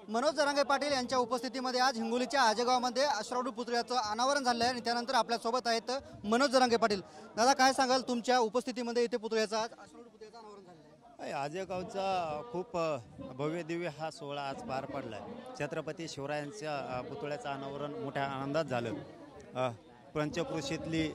मनोज जरांगे पाटील यांच्या उपस्थितीमध्ये आज हिंगोलीच्या आजेगावमध्ये अश्वारूढ पुतळ्याचं अनावरण झालं आहे आणि त्यानंतर आपल्यासोबत आहेत मनोज जरांगे पाटील. दादा, काय सांगाल तुमच्या उपस्थितीमध्ये इथे पुतळ्याचं आज अश्वारूढ पुतळ्याचं अनावरण झालं आहे? आजेगावचा खूप भव्य दिव्य हा सोहळा आज पार पडला आहे. छत्रपती शिवरायांच्या पुतळ्याचं अनावरण मोठ्या आनंदात झालं. पंचक्रोशीतली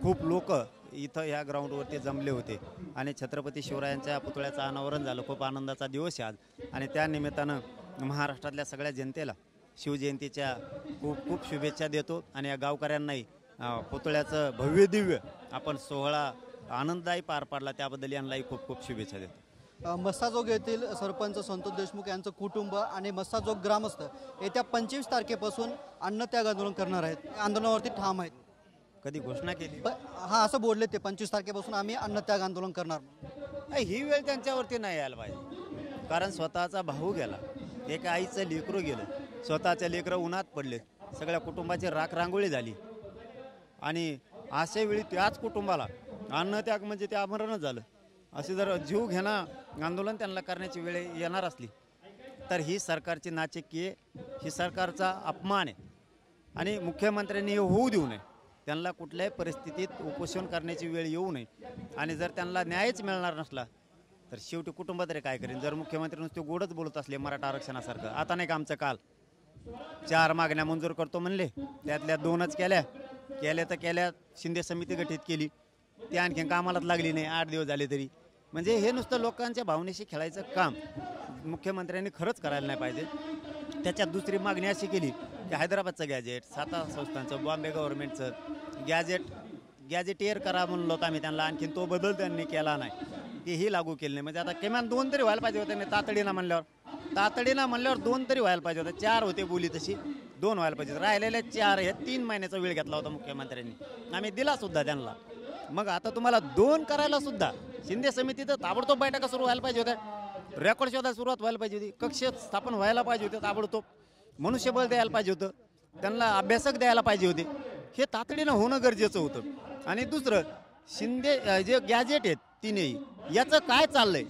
खूप लोक इथं या ग्राउंडवरती जमले होते आणि छत्रपती शिवरायांच्या पुतळ्याचं अनावरण झालं. खूप आनंदाचा दिवस आहे आज आणि त्या निमित्तानं महाराष्ट्रातल्या सगळ्या जनतेला शिवजयंतीच्या खूप खूप शुभेच्छा देतो आणि या गावकऱ्यांनाही पुतळ्याचं भव्य दिव्य आपण सोहळा आनंददायी पार पाडला त्याबद्दल यांनाही खूप खूप शुभेच्छा देतो. मस्साजोग येथील सरपंच संतोष देशमुख यांचं कुटुंब आणि मस्साजोग ग्रामस्थ येत्या 25 तारखेपासून अन्नत्याग आंदोलन करणार आहेत. आंदोलनावरती ठाम आहेत. कधी घोषणा केली? हा, असं बोलले ते 25 तारखेपासून आम्ही अन्नत्याग आंदोलन करणार. ही वेळ त्यांच्यावरती नाही यायला पाहिजे, कारण स्वतःचा भाऊ गेला, एका आईचं लेकरू गेलं, स्वतःच्या लेकरं उन्हात पडले, सगळ्या कुटुंबाची राखरांगोळी झाली आणि अशा वेळी त्याच कुटुंबाला अन्नत्याग म्हणजे ते आमरणच झालं. असे जर जीव घेणं आंदोलन त्यांना करण्याची वेळ येणार असली तर ही सरकारची नाचक्की आहे, ही सरकारचा अपमान आहे आणि मुख्यमंत्र्यांनी होऊ देऊ नये. त्यांना कुठल्याही परिस्थितीत उपोषण करण्याची वेळ येऊ नये आणि जर त्यांना न्यायच मिळणार नसला तर शेवटी कुटुंब तरी काय करेन. जर मुख्यमंत्री नुसते गोडच बोलत असले मराठा आरक्षणासारखं, आता नाही का आमचं काल 4 मागण्या मंजूर करतो म्हणले, त्यातल्या 2च केल्या. शिंदे समिती गठीत केली, ती आणखीन कामालाच लागली नाही, 8 दिवस झाले तरी. म्हणजे हे नुसतं लोकांच्या भावनेशी खेळायचं काम मुख्यमंत्र्यांनी खरंच करायला नाही पाहिजे. त्याच्यात दुसरी मागणी अशी केली की हैदराबादचं गॅजेट, साता संस्थांचं, बॉम्बे गव्हर्नमेंटचं गॅजेटियर करा म्हणलो होतं आम्ही त्यांना, आणखीन तो बदल त्यांनी केला नाही, तेही लागू केलं नाही. म्हणजे आता किमान 2 तरी व्हायला पाहिजे होते. तातडीनं म्हणल्यावर 2 तरी व्हायला पाहिजे होतं. 4 होते बोली तशी, 2 व्हायला पाहिजे. राहिलेल्या 4 हे 3 महिन्याचा वेळ घेतला होता मुख्यमंत्र्यांनी, आम्ही दिला सुद्धा त्यांना. मग आता तुम्हाला 2 करायला सुद्धा शिंदे समितीचं ताबडतोब बैठका सुरू व्हायला पाहिजे होत्या, रेकॉर्ड शोधायला सुरुवात व्हायला पाहिजे होती, कक्ष स्थापन व्हायला पाहिजे होते, ताबडतोब मनुष्यबळ द्यायला पाहिजे होतं, त्यांना अभ्यासक द्यायला पाहिजे होते. हे तातडीनं होणं गरजेचं होतं. आणि दुसरं, शिंदे जे गॅजेट आहेत तिन्ही, याचं काय चाललंय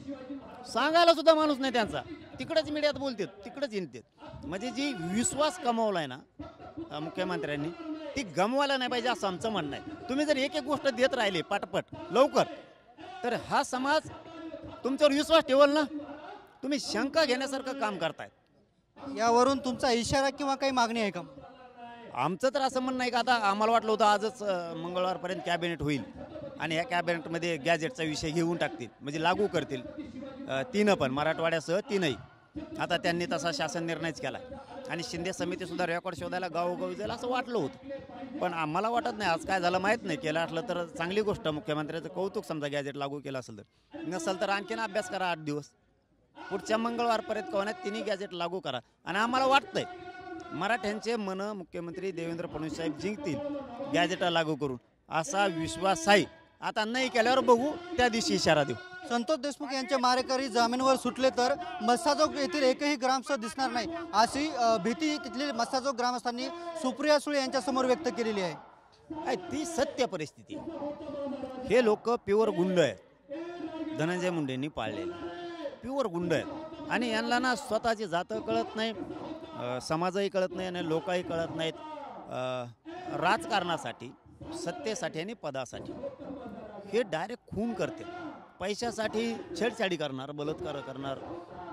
सांगायला सुद्धा माणूस नाही त्यांचा. तिकडंच मीडियात बोलतात, तिकडंच येतात. म्हणजे जी विश्वास कमावलाय ना मुख्यमंत्र्यांनी, ती गमवायला नाही पाहिजे असं आमचं म्हणणं आहे. तुम्ही जर एक गोष्ट देत राहिले पटपट लवकर तर हा समाज तुमच्यावर विश्वास ठेवल ना. तुम्ही शंका घेण्यासारखं काम करतायत. यावरून तुमचा इशारा किंवा काही मागणी आहे का? आमचं तर असं म्हणणं आहे का आता आम्हाला वाटलं होतं आजच मंगळवारपर्यंत कॅबिनेट होईल आणि ह्या कॅबिनेटमध्ये गॅजेटचा विषय घेऊन टाकतील, म्हणजे लागू करतील 3 पण, मराठवाड्यासह 3ही. आता त्यांनी तसा शासन निर्णयच केला आणि शिंदे समितीसुद्धा रेकॉर्ड शोधायला गावोगावी जाईल असं वाटलं होतं. पण आम्हाला वाटत नाही आज काय झालं माहीत नाही. केलं असलं तर चांगली गोष्ट, मुख्यमंत्र्याचं कौतुक. समजा गॅजेट लागू केलं असेल तर, नसेल तर आणखीन अभ्यास करा 8 दिवस, पुढच्या मंगळवारपर्यंत कवनात 3 गॅजेट लागू करा. आणि आम्हाला वाटतंय मराठ्यांचे मन मुख्यमंत्री देवेंद्र फडणवीस साहेब जिंकतील गॅजेटा लागू करून, असा विश्वास आहे. आता नाही केल्यावर बघू, त्या दिवशी इशारा देऊ. संतोष देशमुख यांचे मारेकरी जामीनवर सुटले तर मस्साजोग येथील एकही ग्रामस्थ दिसणार नाही, अशी भीती तिथली मस्साजोग ग्रामस्थांनी सुप्रिया सुळे यांच्या समोर व्यक्त केलेली आहे. ती सत्य परिस्थिती. हे लोक प्युअर गुंड आहेत, धनंजय मुंडेंनी पाळलेले प्युअर गुंड आहेत आणि यांना ना स्वतःची जातं कळत नाही, समाजही कळत नाही आणि लोकही कळत नाहीत. राजकारणासाठी, सत्तेसाठी आणि पदासाठी हे डायरेक्ट खून करते. पैशासाठी छेडछाडी करणार, बलात्कार करणार,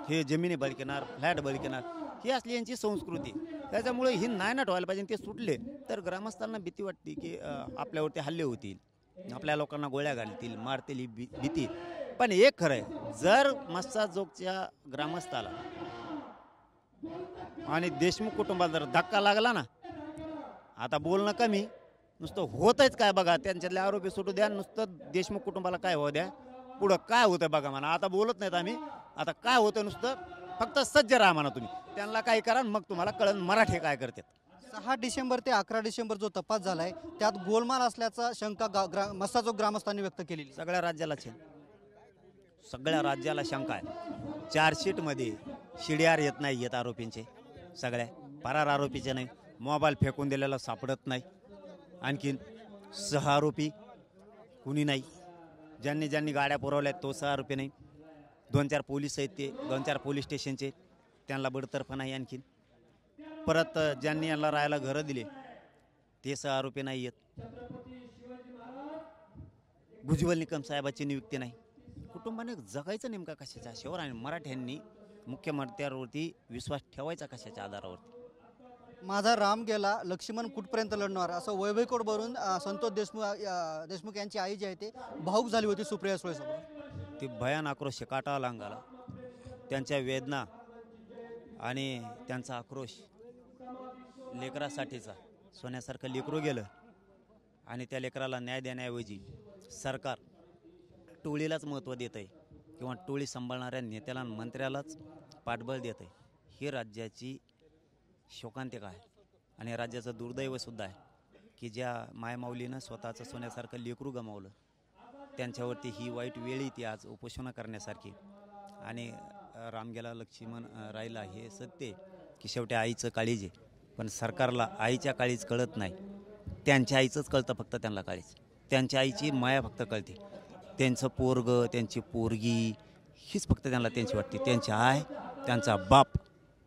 हे जमिनी बळकणार, फ्लॅट बळकणार, ही असली यांची संस्कृती. त्याच्यामुळे ही नायनाट व्हायला पाहिजे. ते सुटले तर ग्रामस्थांना भीती वाटते की आपल्यावरती हल्ले होतील, आपल्या लोकांना गोळ्या घालतील, मारतील, ही भीती. पण एक खरं आहे, जर मस्साजोगच्या ग्रामस्थाला आणि देशमुख कुटुंबाला जर धक्का लागला ना, आता बोलणं कमी, नुसतं होतच काय बघा, त्यांच्यातले आरोपी सुटू द्या, नुसतं देशमुख कुटुंबाला काय हो द्या, पुढं काय होतं बघा म्हणा. आता बोलत नाहीत आम्ही, आता काय होतं नुसतं फक्त सज्ज राहा म्हणा तुम्ही, त्यांना काय करा मग तुम्हाला कळन मराठी काय करतात. 6 डिसेंबर ते 11 डिसेंबर जो तपास झालाय त्यात गोलमाल असल्याचा शंका मस्साजोग ग्रामस्थांनी व्यक्त केलेली. सगळ्या राज्याला शंका आहे. चार्जशीटमध्ये शिडीआर येत नाही, येत आरोपींचे सगळ्या, फरार आरोपीचे नाही, मोबाईल फेकून दिलेला सापडत नाही, आणखीन 6 आरोपी कुणी नाही, ज्यांनी गाड्या पुरवल्यात तो 6 आरोपी नाही, 2-4 पोलीस आहेत, ते 2-4 पोलीस स्टेशनचे त्यांना बडतर्फ नाही आणखीन. परत ज्यांनी यांना राहायला घरं दिले ते आरोपी नाही आहेत. भुजबळ निकम साहेबाची नियुक्ती नाही. कुटुंबाने जगायचं नेमका कशाच्या आशेवर आणि मराठ्यांनी मुख्यमंत्र्यांवरती विश्वास ठेवायचा कशाच्या आधारावरती. माझा राम गेला लक्ष्मण कुठपर्यंत लढणार असं वैभवकोटवरून संतोष देशमुख यांची आई जी आहे ते भाऊक झाली होती सुप्रिया सुळेसमोर. ती भयान आक्रोश काटा लांगाला. त्यांच्या वेदना आणि त्यांचा आक्रोश लेकरासाठीचा. सोन्यासारखं लेकरू गेलं आणि त्या लेकराला न्याय देण्याऐवजी सरकार टोळीलाच महत्त्व देत आहे किंवा टोळी सांभाळणाऱ्या नेत्याला मंत्र्यालाच पाठबळ देत आहे. ही राज्याची शोकांतिका आहे आणि राज्याचं दुर्दैवसुद्धा आहे की ज्या मायमाऊलीनं स्वतःचं सोन्यासारखं लेकरू गमावलं त्यांच्यावरती ही वाईट वेळ येते आज उपोषणं करण्यासारखी. आणि रामगेला लक्ष्मण राहिला हे सत्य की शेवटी आईचं काळीज आहे. पण सरकारला आईच्या काळीज कळत नाही. त्यांच्या आईचंच कळतं फक्त त्यांना काळीज. त्यांच्या आईची माया फक्त कळते. त्यांचं पोरगं त्यांची पोरगी हीच फक्त त्यांना त्यांची वाटते. त्यांची आय त्यांचा बाप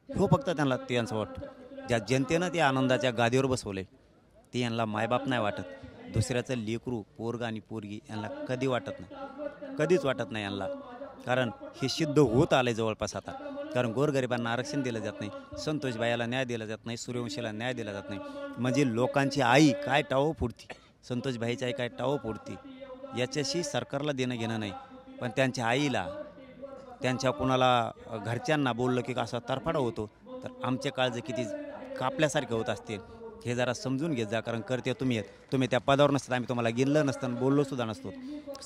हो फक्त त्यांना त्यांचं वाटतं. ज्या जनतेनं ते आनंदाच्या गादीवर बसवले ते यांना मायबाप नाही वाटत. दुसऱ्याचं लेकरू पोरगा आणि पोरगी यांना कधी वाटत नाही. कधीच वाटत नाही यांना. कारण हे सिद्ध होत आलं जवळपास आता. कारण गोरगरिबांना आरक्षण दिलं जात नाही. संतोषबाईला न्याय दिला जात नाही. सूर्यवंशीला न्याय दिला जात नाही. म्हणजे लोकांची आई काय टावं फोडती. संतोषबाईची आई काय टावं फोडती याच्याशी सरकारला देणं घेणं नाही. पण त्यांच्या आईला त्यांच्या कुणाला घरच्यांना बोललं की असा तरफाडा होतो तर आमचे काळजे किती कापल्यासारखे होत असतील हे जरा समजून घेत जा. कारण करते तुम्ही आहेत. तुम्ही त्या पदावर नसतात आम्ही तुम्हाला गेलं नसतं बोललोसुद्धा नसतो.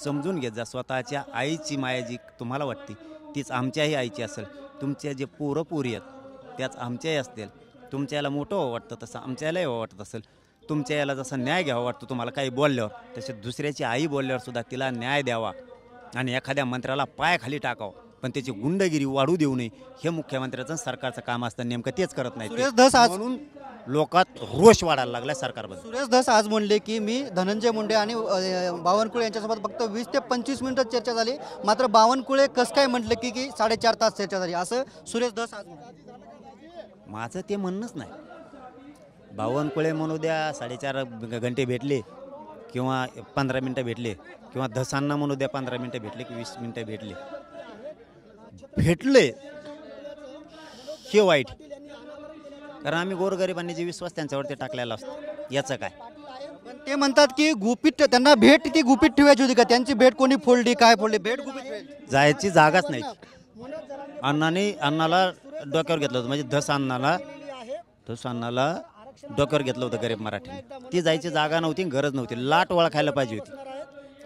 समजून घेत जा. स्वतःच्या आईची माया जी तुम्हाला वाटते तीच आमच्याही आईची असेल. तुमचे जे पोरं पोरी आहेत त्याच आमच्याही असतील. तुमच्या याला मोठं व्हावं वाटतं तसं आमच्या यालाही व्हावं वाटत असेल. तुमच्या याला जसा न्याय घ्यावा वाटतो तुम्हाला काही बोलल्यावर तसे दुसऱ्याची आई बोलल्यावर सुद्धा तिला न्याय द्यावा आणि एखाद्या मंत्र्याला पायाखाली टाकावं. पण त्याची गुंडगिरी वाढू देऊ नये हे मुख्यमंत्र्याचं सरकारचं काम असतं. नेमकं तेच करत नाही. सुरेश धस आज म्हणून लोकात रोष वाढायला लागला सरकारबद्दल. सुरेश धस आज म्हणले की मी धनंजय मुंडे आणि बावनकुळे यांच्यासोबत फक्त 20 ते 25 मिनिटं चर्चा झाली. मात्र बावनकुळे कसं काय म्हटलं की 4.5 तास चर्चा झाली असं सुरेश धस आज म्हणाले. माझं ते म्हणणंच नाही. बावनकुळे म्हणू द्या 4.5 घंटे भेटले किंवा 15 मिनटं भेटले किंवा धसांना म्हणू द्या 15 मिनटं भेटले की 20 मिनटं भेटले हे वाईट. कारण आम्ही गोरगरिबांनी जे विश्वास त्यांच्यावरती टाकलेला असतो याचं काय. पण ते म्हणतात की गुपित त्यांना भेट ती गुपित ठेवायची होती का. त्यांची भेट कोणी फोडली काय फोडली भेट गुपित ठेवायची जायची जागाच नाही. अण्णाला डोक्यावर घेतलं होतं म्हणजे धस अण्णाला डोक्यावर घेतलं होतं गरीब मराठी. ती जायची जागा नव्हती गरज नव्हती. लाट ओळखायला पाहिजे होती.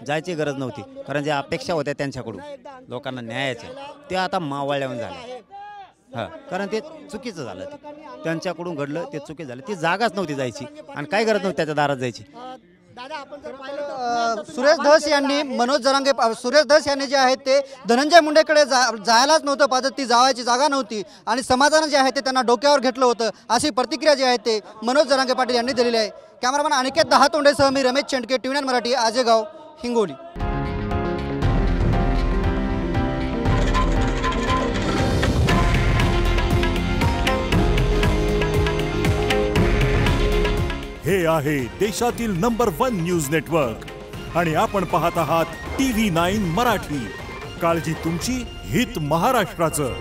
जायची गरज नव्हती. कारण ज्या अपेक्षा होत्या त्यांच्याकडून लोकांना न्यायाच्या ते आता मावळल्यावर झालं. हां कारण ते चुकीचं झालं. ते त्यांच्याकडून घडलं ते चुकीचं झालं. ती जागाच नव्हती जायची आणि काय गरज नव्हती त्याच्या दारात जायची. सुरेश धस यांनी मनोज जरांगे सुरेश धस यांनी जे आहेत ते धनंजय मुंडेकडे जायलाच नव्हतं पाहिजे. ती जावायची जागा नव्हती आणि समाजानं जे आहे ते त्यांना डोक्यावर घेतलं होतं अशी प्रतिक्रिया जी आहे ते मनोज जरांगे पाटील यांनी दिलेली आहे. कॅमेरामॅन अनिकेत दहातोंडेसह मी रमेश चेंडके TV9 मराठी आजेगाव हिंगोली. हे आहे देशातील नंबर 1 न्यूज नेटवर्क आणि आपण पाहत आहात TV9 मराठी. काळजी तुमची, हित महाराष्ट्राचं.